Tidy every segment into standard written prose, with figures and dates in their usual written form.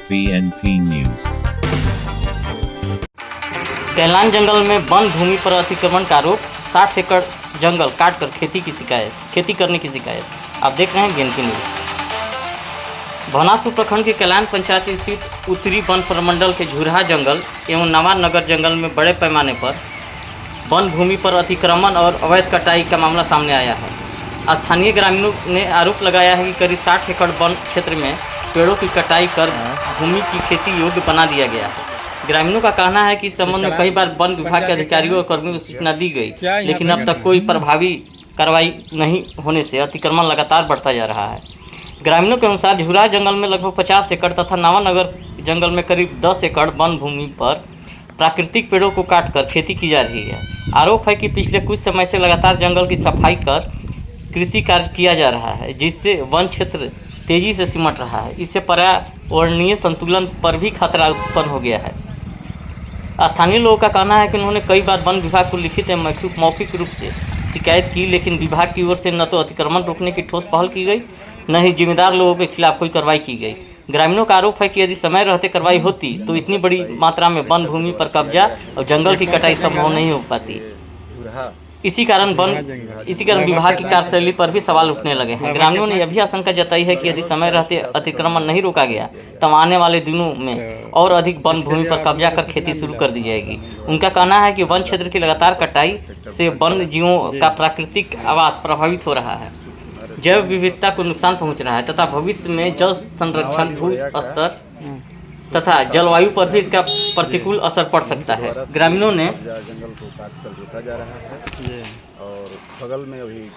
BNP News। कैलान जंगल में one भूमि पर अतिक्रमण का आरोप, 60 एकड़ जंगल काटकर खेती करने की शिकायत। आप देख रहे हैं बीएनपी न्यूज। भवनाथपुर प्रखंड के कैलान पंचायत स्थित उत्तरी वन प्रमंडल के झुरहा जंगल एवं नवा नगर जंगल में बड़े पैमाने पर वन भूमि पर अतिक्रमण और अवैध कटाई का मामला सामने आया है। स्थानीय ग्रामीणों ने आरोप लगाया है कि करीब 60 एकड़ वन क्षेत्र में पेड़ों की कटाई कर भूमि की खेती योग्य बना दिया गया है। ग्रामीणों का कहना है कि इस संबंध में कई बार वन विभाग के अधिकारियों और कर्मियों को सूचना दी गई, लेकिन अब तक कोई प्रभावी कार्रवाई नहीं होने से अतिक्रमण लगातार बढ़ता जा रहा है। ग्रामीणों के अनुसार झुरहा जंगल में लगभग 50 एकड़ तथा नवानगर जंगल में करीब 10 एकड़ वन भूमि पर प्राकृतिक पेड़ों को काटकर खेती की जा रही है। आरोप है कि पिछले कुछ समय से लगातार जंगल की सफाई कर कृषि कार्य किया जा रहा है, जिससे वन क्षेत्र तेजी से सिमट रहा है। इससे पर्यावरणीय संतुलन पर भी खतरा उत्पन्न हो गया है। स्थानीय लोगों का कहना है कि उन्होंने कई बार वन विभाग को लिखित एवं मौखिक रूप से शिकायत की, लेकिन विभाग की ओर से न तो अतिक्रमण रोकने की ठोस पहल की गई, न ही जिम्मेदार लोगों के खिलाफ कोई कार्रवाई की गई। ग्रामीणों का आरोप है कि यदि समय रहते कार्रवाई होती तो इतनी बड़ी मात्रा में वन भूमि पर कब्जा और जंगल की कटाई संभव नहीं हो पाती। इसी कारण विभाग की कार्यशैली पर भी सवाल उठने लगे हैं। ग्रामीणों ने यह भी आशंका जताई है कि यदि समय रहते अतिक्रमण नहीं रोका गया तो आने वाले दिनों में और अधिक वन भूमि पर कब्जा कर खेती शुरू कर दी जाएगी। उनका कहना है कि वन क्षेत्र की लगातार कटाई से वन्य जीवों का प्राकृतिक आवास प्रभावित हो रहा है, जैव विविधता को नुकसान पहुंच रहा है तथा भविष्य में जल संरक्षण, भू स्तर तथा जलवायु पर भी इसका प्रतिकूल असर पड़ सकता है। ग्रामीणों ने जंगल को काट कर रोका जा रहा है और बगल में अभी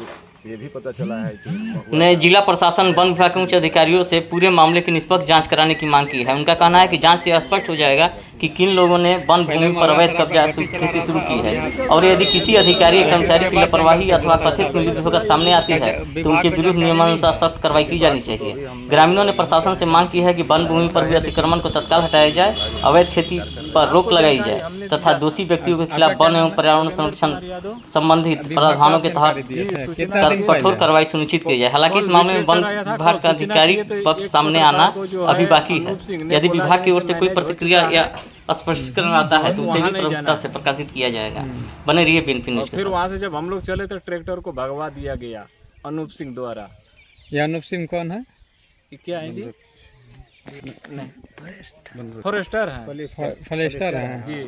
ये भी पता चला है कि जिला प्रशासन वन विभाग के उच्च अधिकारियों से पूरे मामले की निष्पक्ष जांच कराने की मांग की है। उनका कहना है कि जांच से स्पष्ट हो जाएगा कि किन लोगों ने वन भूमि पर अवैध कब्जा खेती शुरू की है, और यदि किसी अधिकारी या कर्मचारी की लापरवाही अथवा कथित मिलीभगत सामने आती है तो उनके विरुद्ध नियमानुसार सख्त कार्रवाई की जानी चाहिए। ग्रामीणों ने प्रशासन से मांग की है कि वन भूमि पर भी अतिक्रमण को तत्काल हटाया जाए, अवैध खेती पर रोक लगाई जाए तथा दोषी व्यक्तियों के खिलाफ वन एवं पर्यावरण संरक्षण संबंधित प्रावधानों के तहत कठोर कार्रवाई सुनिश्चित की जाए। हालांकि इस मामले में वन विभाग का अधिकारी पक्ष सामने आना अभी बाकी है। यदि विभाग की ओर से कोई प्रतिक्रिया या स्पष्टीकरण आता है तो उसे भी प्रमुखता से प्रकाशित किया जाएगा। बने रहिए बीएनपी न्यूज के साथ। फिर वहाँ से जब हम लोग चले तो ट्रैक्टर को भगवा दिया गया अनूप सिंह द्वारा। ये अनूप सिंह कौन है? ये क्या है जी? नहीं, फॉरेस्टर है। फॉरेस्टर है जी।